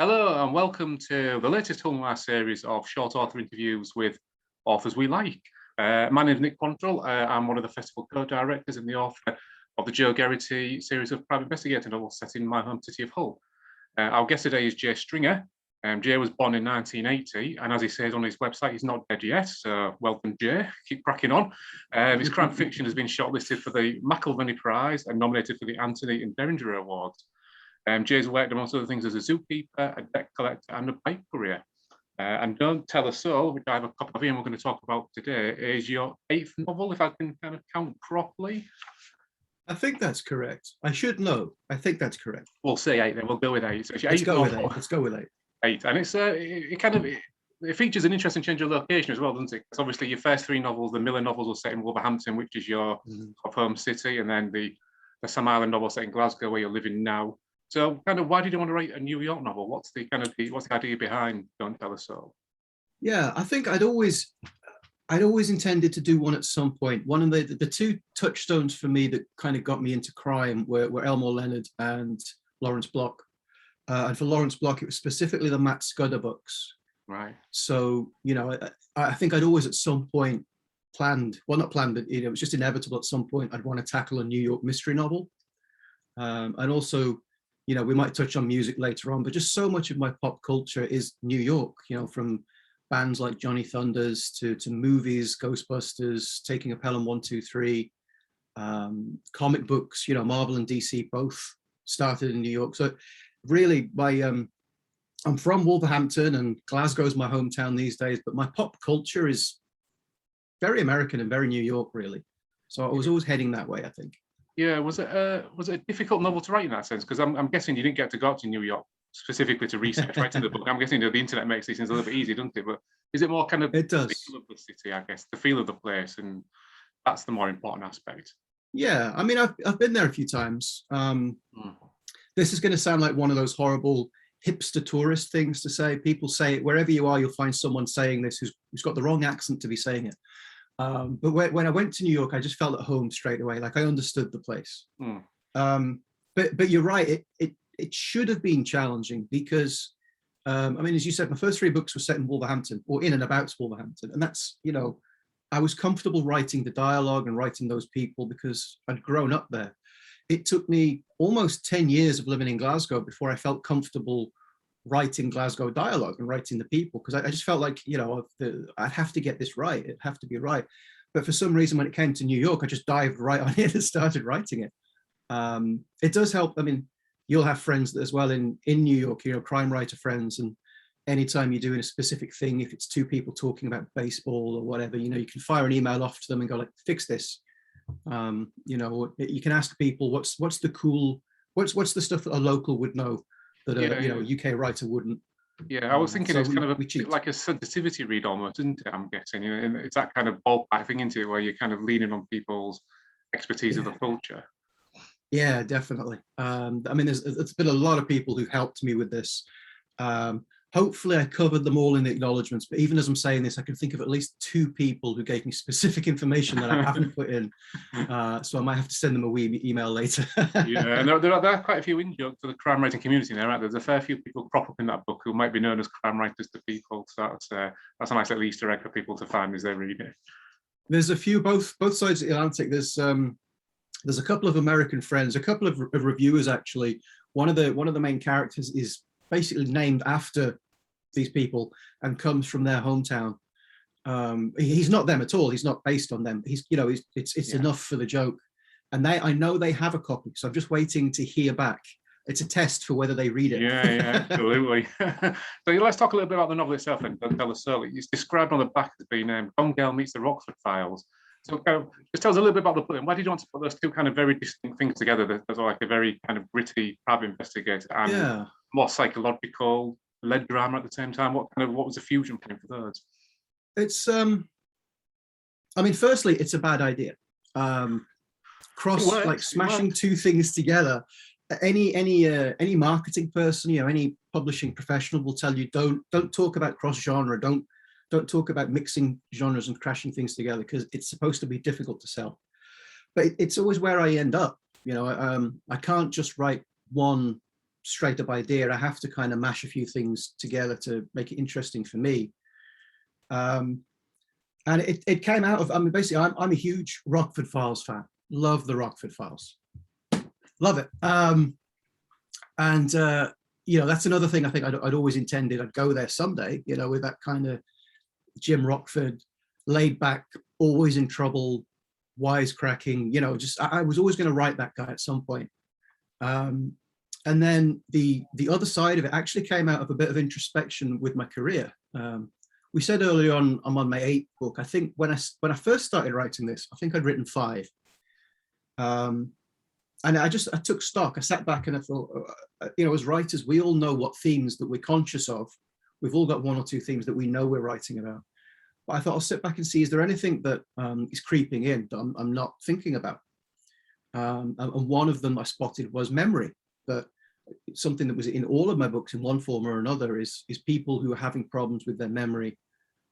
Hello and welcome to the latest Noir series of short author interviews with authors we like. My name is Nick Quantrill. I'm one of the festival co-directors and the author of the Joe Geraghty series of Private Investigator novels set in my home city of Hull. Our guest today is Jay Stringer. Jay was born in 1980, and as he says on his website, he's not dead yet, so welcome, Jay. Keep cracking on. His crime fiction has been shortlisted for the McIlvenney Prize and nominated for the Anthony and Derringer Awards. Jay's worked, amongst other things, as a zookeeper, a debt collector, and a bike courier. And Don't Tell a Soul, which I have a copy of and we're going to talk about today, is your eighth novel, if I can kind of count properly. I think that's correct. I should know. I think that's correct. We'll say eight, then we'll go with eight. So Let's go with eight. Let's go with eight. Eight, and it features an interesting change of location as well, doesn't it? Because obviously your first three novels, the Miller novels, were set in Wolverhampton, which is your home city, and then the Sam Island novel set in Glasgow, where you're living now. So, kind of, why did you want to write a New York novel? What's the idea behind Don't Tell a Soul? Yeah, I think I'd always intended to do one at some point. One of the two touchstones for me that kind of got me into crime were Elmore Leonard and Lawrence Block. And for Lawrence Block, it was specifically the Matt Scudder books. Right. So, I think I'd always at some point planned, well, not planned, but it was just inevitable at some point I'd want to tackle a New York mystery novel. And also, we might touch on music later on, but just so much of my pop culture is New York, from bands like Johnny Thunders to movies, Ghostbusters, Taking a Pelham 1, 2, 3, comic books, Marvel and DC both started in New York. So really I'm from Wolverhampton and Glasgow's my hometown these days, but my pop culture is very American and very New York, really. So I was always heading that way, I think. Yeah, was it a difficult novel to write in that sense? Because I'm guessing you didn't get to go up to New York specifically to research writing the book. I'm guessing the internet makes these things a little bit easier, doesn't it? But is it more kind of it does. The feel of the city, I guess, the feel of the place, and that's the more important aspect. Yeah, I mean, I've been there a few times. This is going to sound like one of those horrible hipster tourist things to say. People say wherever you are, you'll find someone saying this who's got the wrong accent to be saying it. But when I went to New York, I just felt at home straight away. Like I understood the place. But you're right. It should have been challenging because, I mean, as you said, my first three books were set in Wolverhampton or in and about Wolverhampton. And that's, I was comfortable writing the dialogue and writing those people because I'd grown up there. It took me almost 10 years of living in Glasgow before I felt comfortable writing Glasgow dialogue and writing the people, because I just felt like, I'd have to get this right. It'd have to be right. But for some reason, when it came to New York, I just dived right on it and started writing it. It does help. I mean, you'll have friends as well in New York, crime writer friends. And anytime you're doing a specific thing, if it's two people talking about baseball or whatever, you can fire an email off to them and go like, fix this. You can ask people what's the what's the stuff that a local would know that a UK writer wouldn't. Yeah, I was thinking it's kind of a bit like a sensitivity read almost, isn't it? I'm guessing, and it's that kind of ballpark thing into it where you're kind of leaning on people's expertise of the culture. Yeah, definitely. I mean, there's been a lot of people who've helped me with this. Hopefully I covered them all in the acknowledgements, but even as I'm saying this, I can think of at least two people who gave me specific information that I haven't put in. So I might have to send them a wee email later. Yeah, and there are quite a few in-jokes to the crime writing community there, right? There's a fair few people crop up in that book who might be known as crime writers to people. So that's a nice little Easter egg for people to find as they read it. There's a few, both sides of the Atlantic. There's a couple of American friends, a couple of reviewers actually. One of the main characters is basically named after these people and comes from their hometown. He's not them at all. He's not based on them. It's enough for the joke. And I know they have a copy, so I'm just waiting to hear back. It's a test for whether they read it. Yeah, absolutely. So let's talk a little bit about the novel itself then. Don't Tell a Soul. It's described on the back as being Gone Girl Meets the Rockford Files. So just tell us a little bit about the book. Why did you want to put those two kind of very distinct things together? There's like a very kind of gritty private investigator and more psychological lead drama at the same time. What was the fusion point for those? It's I mean, firstly, it's a bad idea. Smashing two things together. Any marketing person, any publishing professional will tell you don't talk about cross genre. Don't talk about mixing genres and crashing things together because it's supposed to be difficult to sell. But it's always where I end up. I can't just write one straight up idea. I have to kind of mash a few things together to make it interesting for me. And it came out of, I mean, basically, I'm a huge Rockford Files fan. Love the Rockford Files. Love it. You know, that's another thing I think I'd always intended I'd go there someday, you know, with that kind of Jim Rockford, laid back, always in trouble, wisecracking, you know, just I was always going to write that guy at some point. And then the other side of it actually came out of a bit of introspection with my career. We said earlier on, I'm on my 8th book. I think when I first started writing this, I think I'd written 5. And I took stock. I sat back and I thought, you know, as writers, we all know what themes that we're conscious of. We've all got 1 or 2 themes that we know we're writing about. But I thought I'll sit back and see, is there anything that is creeping in that I'm not thinking about? And one of them I spotted was memory. But something that was in all of my books in one form or another is people who are having problems with their memory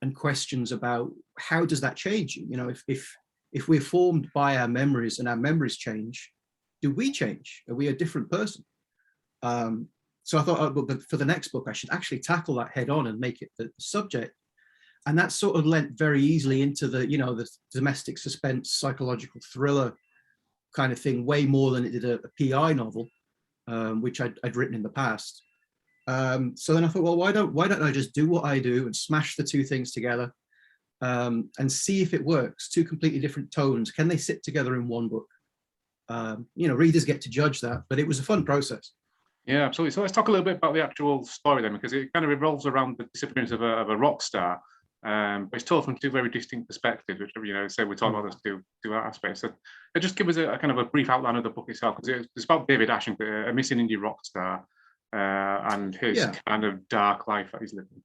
and questions about how does that change you? You know, if we're formed by our memories and our memories change, do we change? Are we a different person? So I thought, but for the next book, I should actually tackle that head on and make it the subject. And that sort of lent very easily into the, you know, the domestic suspense, psychological thriller kind of thing, way more than it did a PI novel, which I'd written in the past. So then I thought, well, why don't I just do what I do and smash the 2 things together and see if it works? 2 completely different tones. Can they sit together in one book? You know, readers get to judge that, but it was a fun process. Yeah, absolutely. So let's talk a little bit about the actual story then, because it kind of revolves around the disappearance of a rock star. But it's told from 2 very distinct perspectives, which, you know, say we're talking about those two aspects. So just give us a kind of a brief outline of the book itself, because it's about David Ash, a missing indie rock star, and his kind of dark life that he's living.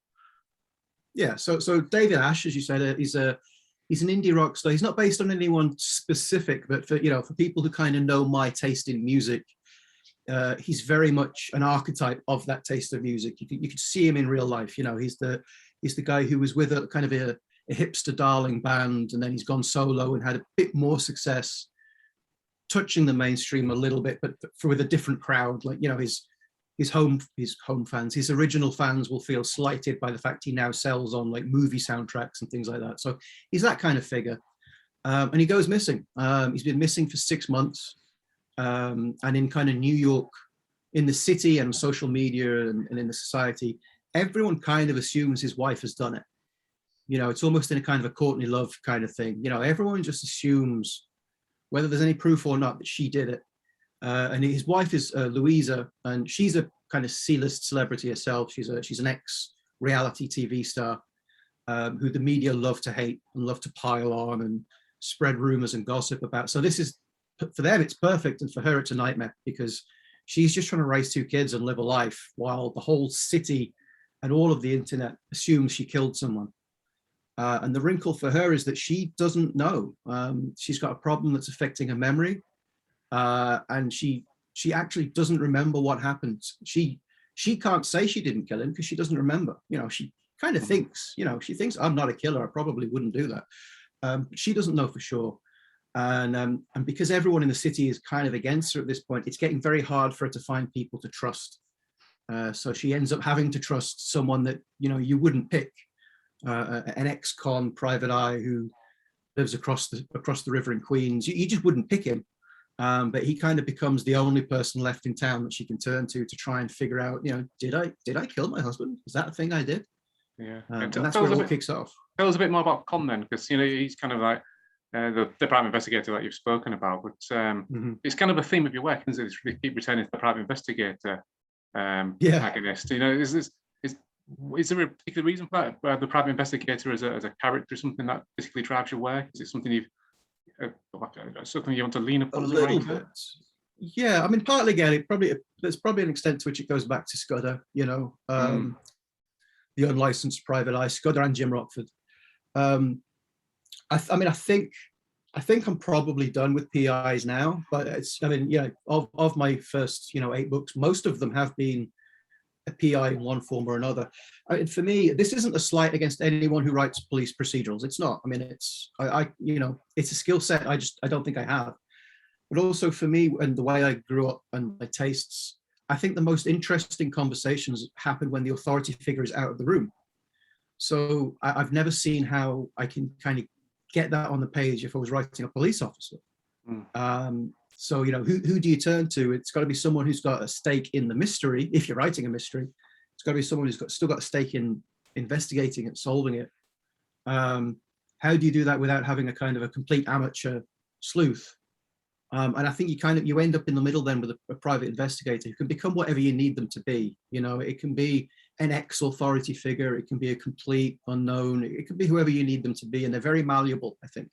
Yeah. So David Ash, as you said, he's an indie rock star. He's not based on anyone specific, but for people who kind of know my taste in music, he's very much an archetype of that taste of music. You could see him in real life. You know, he's the guy who was with a kind of a hipster darling band, and then he's gone solo and had a bit more success, touching the mainstream a little bit, but with a different crowd. Like, you know, his home fans, his original fans will feel slighted by the fact he now sells on like movie soundtracks and things like that. So he's that kind of figure, and he goes missing. He's been missing for 6 months, and in kind of New York, in the city and social media and in the society, everyone kind of assumes his wife has done it. You know, it's almost in a kind of a Courtney Love kind of thing. You know, everyone just assumes, whether there's any proof or not, that she did it. And his wife is Louisa, and she's a kind of C-list celebrity herself. She's an ex-reality TV star who the media love to hate and love to pile on and spread rumors and gossip about. So this is, for them, it's perfect, and for her, it's a nightmare, because she's just trying to raise 2 kids and live a life while the whole city and all of the internet assumes she killed someone. And the wrinkle for her is that she doesn't know. She's got a problem that's affecting her memory. And she actually doesn't remember what happened. She can't say she didn't kill him because she doesn't remember. You know, she kind of thinks, you know, she thinks, I'm not a killer, I probably wouldn't do that. She doesn't know for sure. And because everyone in the city is kind of against her at this point, it's getting very hard for her to find people to trust. So she ends up having to trust someone that, you know, you wouldn't pick, an ex-con private eye who lives across the river in Queens. You just wouldn't pick him. But he kind of becomes the only person left in town that she can turn to try and figure out, you know, did I kill my husband? Is that a thing I did? Yeah. And that's where it all kicks off. Tell us a bit more about Con then, because, you know, he's kind of like the private investigator that you've spoken about, but it's kind of a theme of your work, isn't it? It's keep returning to the private investigator protagonist. You know, is there a particular reason for that? The private investigator as a character, something that basically drives your work? Is it something you've something you want to lean upon? A little bit. Yeah, I mean, partly again, there's probably an extent to which it goes back to Scudder, you know, the unlicensed private eye, Scudder and Jim Rockford. I mean, I think I'm probably done with PIs now, but of my first, 8 books, most of them have been a PI in one form or another. For me, this isn't a slight against anyone who writes police procedurals. It's not. I mean, it's a skill set I don't think I have. But also for me, and the way I grew up and my tastes, I think the most interesting conversations happen when the authority figure is out of the room. So I've never seen how I can kind of get that on the page if I was writing a police officer. So, you know, who do you turn to? It's got to be someone who's got a stake in the mystery. If you're writing a mystery, it's got to be someone who's still got a stake in investigating it, solving it. How do you do that without having a kind of a complete amateur sleuth? And I think you end up in the middle then with a private investigator who can become whatever you need them to be. You know, it can be an ex-authority figure, it can be a complete unknown, it can be whoever you need them to be, and they're very malleable, I think.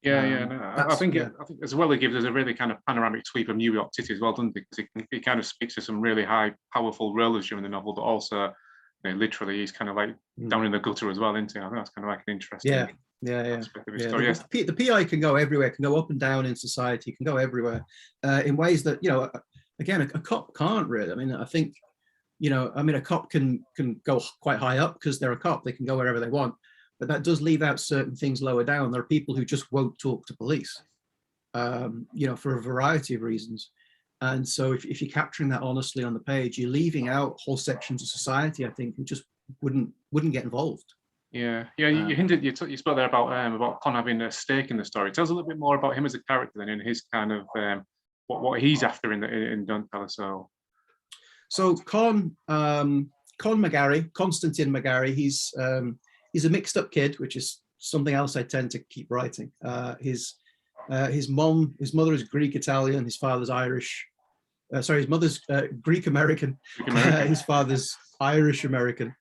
I think as well, it gives us a really kind of panoramic sweep of New York City as well, doesn't it? Because it kind of speaks to some really high, powerful rollers during the novel, but also, you know, literally he's kind of like down in the gutter as well, isn't he? I think that's kind of like an interesting aspect of his story. Yes. The PI can go everywhere, can go up and down in society, can go everywhere in ways that, you know, again, a cop can't really. I mean, I think, you know, I mean, a cop can go quite high up because they're a cop, they can go wherever they want. But that does leave out certain things lower down. There are people who just won't talk to police, you know, for a variety of reasons. And so if you're capturing that honestly on the page, you're leaving out whole sections of society, I think, who just wouldn't get involved. You hinted, you spoke there about Con having a stake in the story. Tell us a little bit more about him as a character then, and his kind of what he's after in Don't Tell Us So. So Con McGarry, Constantine McGarry, he's a mixed up kid, which is something else I tend to keep writing. His mother is Greek Italian, his father's Irish. His mother's Greek American. His father's Irish American.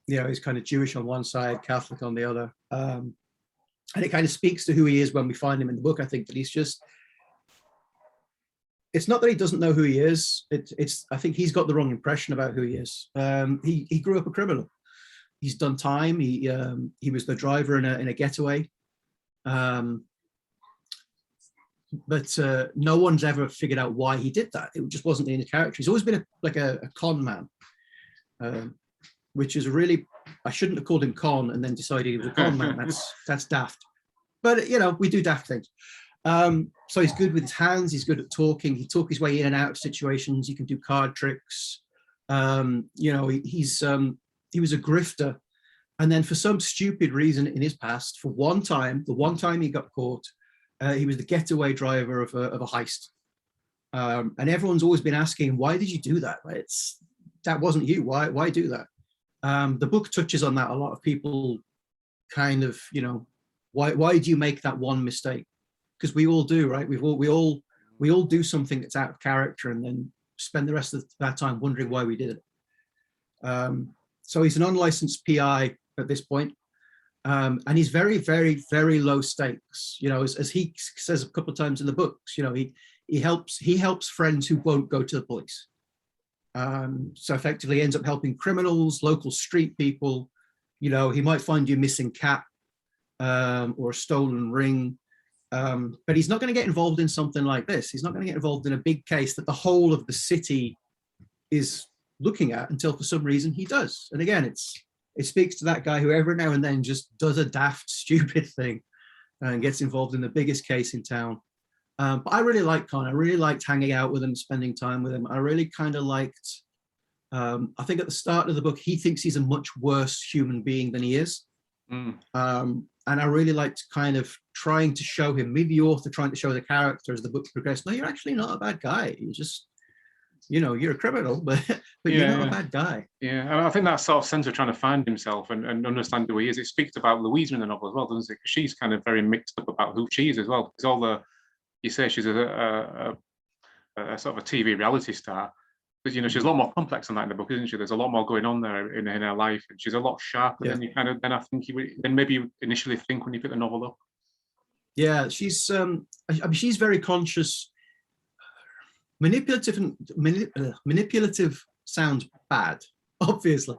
You know, he's kind of Jewish on one side, Catholic on the other. And it kind of speaks to who he is when we find him in the book. I think that he's just, it's not that he doesn't know who he is. I think he's got the wrong impression about who he is. He grew up a criminal. He's done time. He was the driver in a getaway. But no one's ever figured out why he did that. It just wasn't in his character. He's always been a con man, which is really, I shouldn't have called him Con and then decided he was a con man. That's daft. But, you know, we do daft things. So he's good with his hands. He's good at talking. He talks his way in and out of situations. He can do card tricks. You know, he was a grifter. And then for some stupid reason in his past, the one time he got caught, he was the getaway driver of a heist. And everyone's always been asking, why did you do that? That wasn't you. Why do that? The book touches on that. A lot of people kind of, you know, why do you make that one mistake? Because we all do, right? We all do something that's out of character and then spend the rest of that time wondering why we did it. So he's an unlicensed PI at this point. And he's very, very, very low stakes. You know, as he says a couple of times in the books, you know, he helps friends who won't go to the police. So effectively ends up helping criminals, local street people. You know, he might find you a missing cat or a stolen ring. But he's not going to get involved in something like this. He's not going to get involved in a big case that the whole of the city is looking at until for some reason he does. And again, it speaks to that guy who every now and then just does a daft, stupid thing and gets involved in the biggest case in town. But I really liked Con. I really liked hanging out with him, spending time with him. I really kind of liked, I think at the start of the book, he thinks he's a much worse human being than he is. And I really liked kind of trying to show him, maybe the author trying to show the character as the book progressed. No, you're actually not a bad guy. You just, you know, you're a criminal, but you're not a bad guy. Yeah, and I think that sort of sense of trying to find himself and understand who he is, it speaks about Louisa in the novel as well, doesn't it? Because she's kind of very mixed up about who she is as well. Because although you say she's a sort of a TV reality star, but you know, she's a lot more complex than that in the book, isn't she? There's a lot more going on there in her life, and she's a lot sharper than you kind of. Then I think maybe you initially think when you pick the novel up. Yeah, she's. I mean, she's very conscious. Manipulative sounds bad, obviously,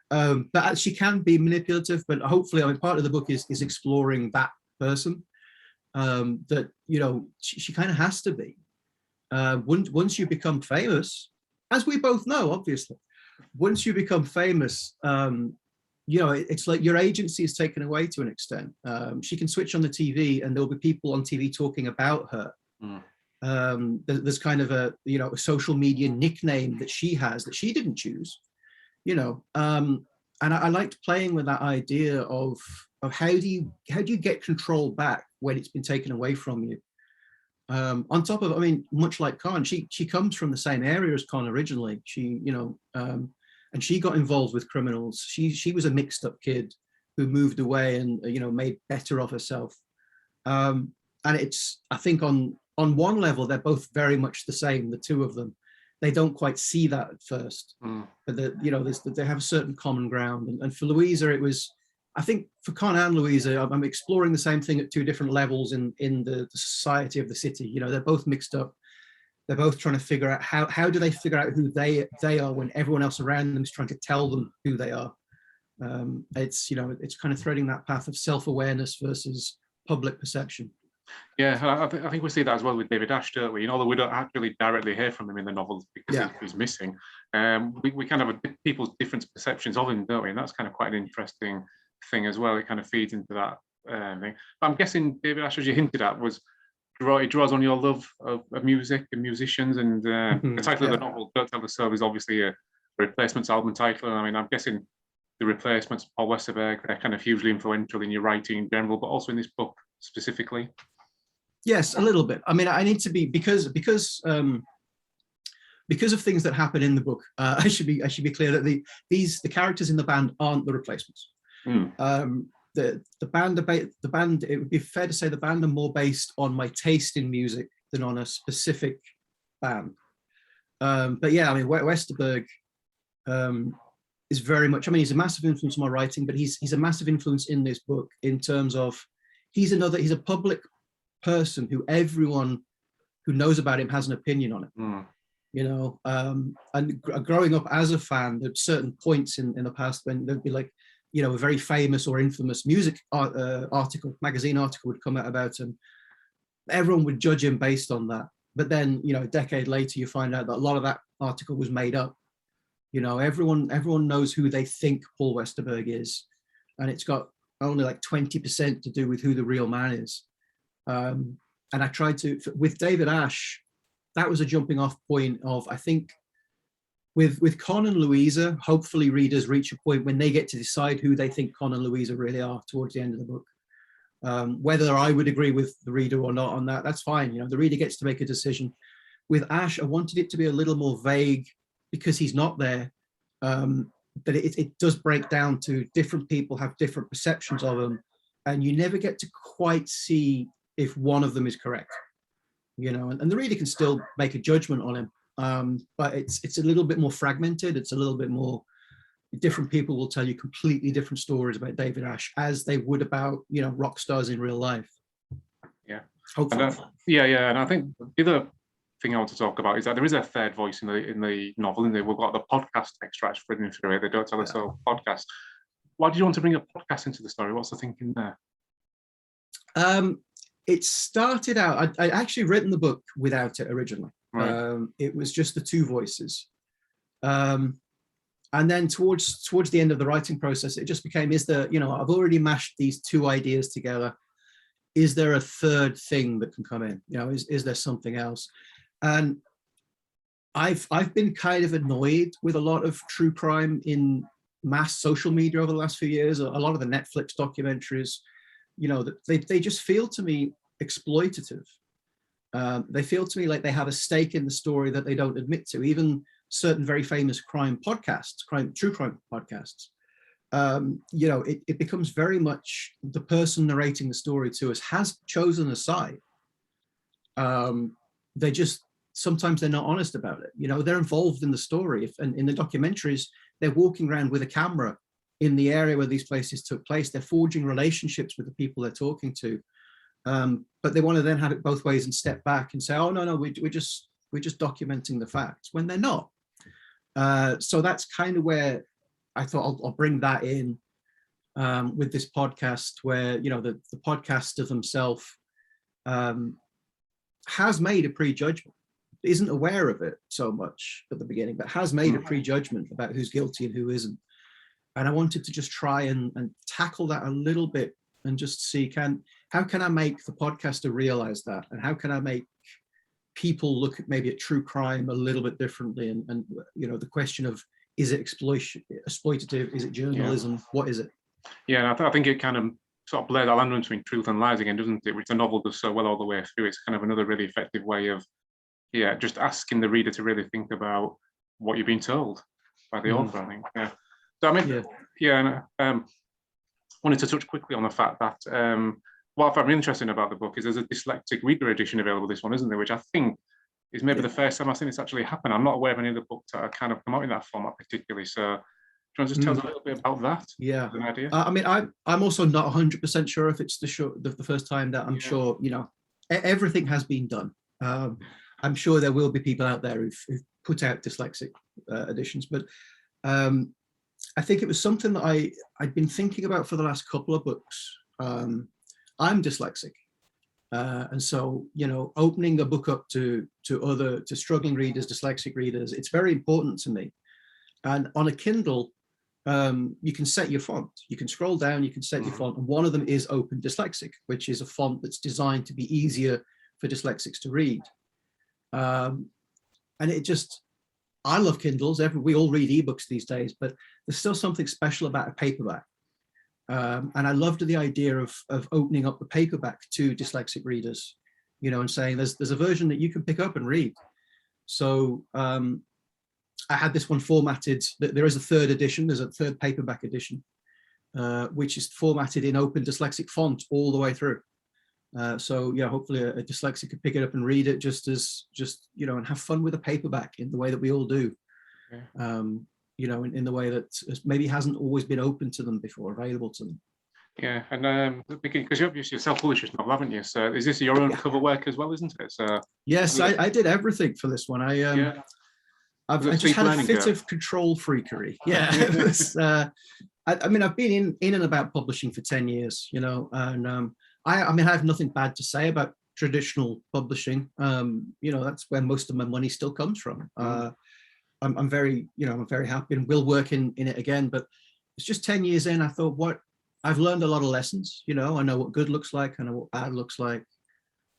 but she can be manipulative. But hopefully, I mean, part of the book is exploring that person. That, you know, she kind of has to be. Once you become famous, as we both know, obviously, once you become famous, you know, it's like your agency is taken away to an extent. She can switch on the TV and there'll be people on TV talking about her. There's kind of a social media nickname that she has that she didn't choose, and I liked playing with that idea of how do you get control back when it's been taken away from you. On top of, I mean, much like Con, she comes from the same area as Con originally. She, and she got involved with criminals. She was a mixed up kid who moved away and made better of herself. And it's, I think on one level they're both very much the same. The two of them, they don't quite see that at first, but they have a certain common ground. And for Louisa, it was, I think for Con and Louisa, I'm exploring the same thing at two different levels in the society of the city. They're both mixed up. They're both trying to figure out how do they figure out who they are when everyone else around them is trying to tell them who they are. It's kind of threading that path of self-awareness versus public perception. Yeah, I think we see that as well with David Ash, don't we? Although we don't actually directly hear from him in the novel because he's missing, we kind of have people's different perceptions of him, don't we? And that's kind of quite an interesting thing as well. It kind of feeds into that thing. But I'm guessing David Ash, as you hinted at, it draws on your love of music and musicians, and the title of the novel, Don't Tell the Soul, is obviously a Replacements album title. I mean, I'm guessing the Replacements, Paul Westerberg, they're kind of hugely influential in your writing in general, but also in this book specifically. Yes, a little bit. I mean, I need to be because of things that happen in the book. I should be clear that the characters in the band aren't the Replacements. The band. It would be fair to say the band are more based on my taste in music than on a specific band. But yeah, I mean, Westerberg is very much. I mean, he's a massive influence on my writing, but he's a massive influence in this book in terms of he's a public person who everyone who knows about him has an opinion on it. And growing up as a fan, there's certain points in the past when there'd be like, a very famous or infamous music magazine article would come out about him. Everyone would judge him based on that. But then, a decade later, you find out that a lot of that article was made up. Everyone knows who they think Paul Westerberg is, and it's got only like 20% to do with who the real man is. And I tried to, with David Ash, that was a jumping off point of, I think, with Con and Louisa, hopefully readers reach a point when they get to decide who they think Con and Louisa really are towards the end of the book. Whether I would agree with the reader or not on that, that's fine. The reader gets to make a decision. With Ash, I wanted it to be a little more vague because he's not there. But it does break down to different people have different perceptions of him, and you never get to quite see if one of them is correct. And the reader can still make a judgment on him. But it's a little bit more fragmented. It's a little bit more, different people will tell you completely different stories about David Ash as they would about, rock stars in real life. Yeah. Hopefully. And I think the other thing I want to talk about is that there is a third voice in the novel, and we've got the podcast extracts written through it. They Don't Tell Us So podcast. Why did you want to bring a podcast into the story? What's the thinking there? It started out, I'd actually written the book without it originally. Right. It was just the two voices. And then towards the end of the writing process, it just became, is there, I've already mashed these two ideas together. Is there a third thing that can come in? Is there something else? And I've been kind of annoyed with a lot of true crime in mass social media over the last few years. A lot of the Netflix documentaries, they just feel to me exploitative. They feel to me like they have a stake in the story that they don't admit to. Even certain very famous crime podcasts, true crime podcasts, it becomes very much the person narrating the story to us has chosen a side. Sometimes they're not honest about it. They're involved in the story. And in the documentaries, they're walking around with a camera in the area where these places took place. They're forging relationships with the people they're talking to. But they want to then have it both ways and step back and say, oh, no, we're just documenting the facts, when they're not. So that's kind of where I thought I'll bring that in with this podcast, where, the podcaster himself has made a prejudgment, isn't aware of it so much at the beginning, but has made a prejudgment about who's guilty and who isn't. And I wanted to just try and tackle that a little bit and just see, how can I make the podcaster realize that? And how can I make people look at maybe at true crime a little bit differently, and you know, the question of, is it exploitative? Is it journalism? What is it? Yeah, and I think it kind of sort of blurs that line between truth and lies again, doesn't it? Which the novel does so well all the way through. It's kind of another really effective way of, just asking the reader to really think about what you're being told by the author, I think. Yeah. So I mean, and wanted to touch quickly on the fact that what I found really interesting about the book is there's a dyslexic reader edition available, this one, isn't there? Which I think is maybe the first time I've seen this actually happen. I'm not aware of any of the books that have kind of come out in that format particularly. So do you want to just tell us a little bit about that? Yeah. An idea? I mean, I'm also not 100% sure if it's the first time that I'm sure, you know, everything has been done. I'm sure there will be people out there who've put out dyslexic editions, but I think it was something that I'd been thinking about for the last couple of books. I'm dyslexic. And so, you know, opening a book up to struggling readers, dyslexic readers, it's very important to me. And on a Kindle, you can set your font. You can scroll down, you can set your font. And one of them is Open Dyslexic, which is a font that's designed to be easier for dyslexics to read. And it just, I love Kindles. We all read ebooks these days, but there's still something special about a paperback. And I loved the idea of opening up the paperback to dyslexic readers, you know, and saying there's a version that you can pick up and read. So I had this one formatted. There is a third edition. There's a third paperback edition, which is formatted in Open Dyslexic font all the way through. So yeah, hopefully a dyslexic could pick it up and read it just you know, and have fun with a paperback in the way that we all do. You know, in the way that maybe hasn't always been open to them before, available to them. Yeah, and because you're obviously a self-published novel, haven't you? So is this your own cover work as well, isn't it? So yes, I did everything for this one. I just had a fit of control freakery. Yeah, it was, I mean, I've been in and about publishing for 10 years, you know, and I mean, I have nothing bad to say about traditional publishing. You know, that's where most of my money still comes from. I'm very, you know, I'm very happy and will work in it again, but it's just 10 years in, I thought, I've learned a lot of lessons, you know, I know what good looks like, I know what bad looks like.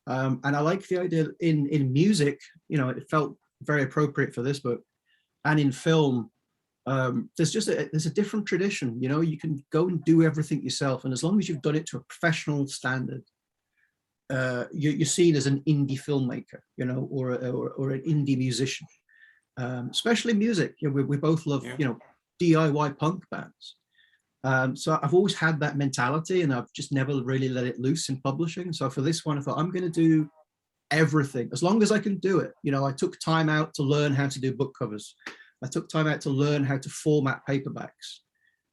And I like the idea that in music, you know, it felt very appropriate for this book. And in film, there's a different tradition, you know, you can go and do everything yourself. And as long as you've done it to a professional standard, you're seen as an indie filmmaker, you know, or an indie musician. Especially music, you know, we both love, you know, DIY punk bands. So I've always had that mentality, and I've just never really let it loose in publishing. So for this one, I thought I'm going to do everything as long as I can do it. You know, I took time out to learn how to do book covers. I took time out to learn how to format paperbacks.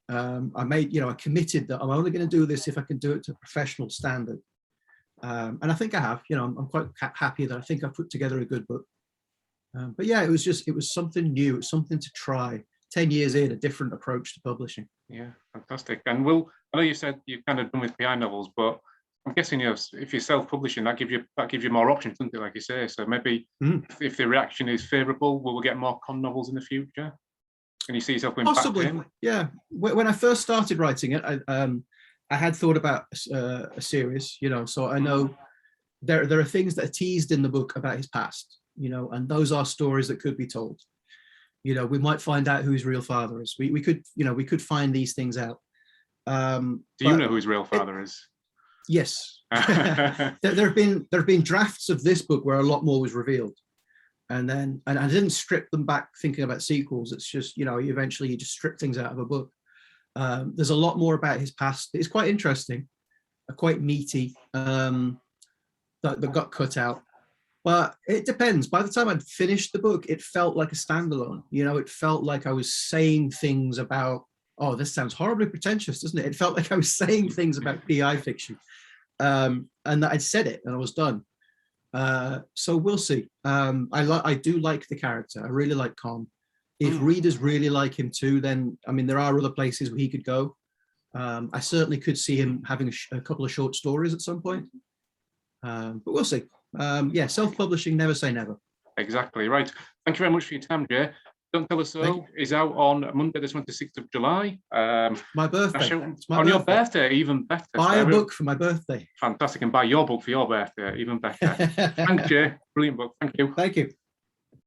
I committed that I'm only going to do this if I can do it to a professional standard. And I think I have. You know, I'm quite happy that I think I put together a good book. But yeah, it was something new, it's something to try. 10 years in, a different approach to publishing. Yeah, fantastic. And I know you said you've kind of done with PI novels, but I'm guessing, you know, if you're self-publishing, that gives you more options, doesn't it, like you say? So maybe if the reaction is favourable, will we get more con novels in the future? Can you see yourself going possibly back in? Yeah. When I first started writing it, I had thought about a series, you know, so I know there are things that are teased in the book about his past, you know, and those are stories that could be told. You know, we might find out who his real father is. We could find these things out. Do you know who his real father is? Yes. there have been drafts of this book where a lot more was revealed, and I didn't strip them back thinking about sequels. It's just, you know, eventually you just strip things out of a book. There's a lot more about his past. It's quite interesting, quite meaty, that got cut out. But it depends. By the time I'd finished the book, it felt like a standalone. You know, it felt like I was saying things about, oh, this sounds horribly pretentious, doesn't it? It felt like I was saying things about PI fiction, and that I'd said it and I was done. So we'll see. I do like the character. I really like Con. If readers really like him too, then, I mean, there are other places where he could go. I certainly could see him having a couple of short stories at some point. But we'll see. Yeah, self-publishing, never say never. Exactly right. Thank you very much for your time, Jay. Don't Tell Us So is out on Monday, the 26th of July. My birthday. It's my on your birthday, even better. Buy a book for my birthday. Fantastic. And buy your book for your birthday, even better. Thank you. Brilliant book. Thank you. Thank you.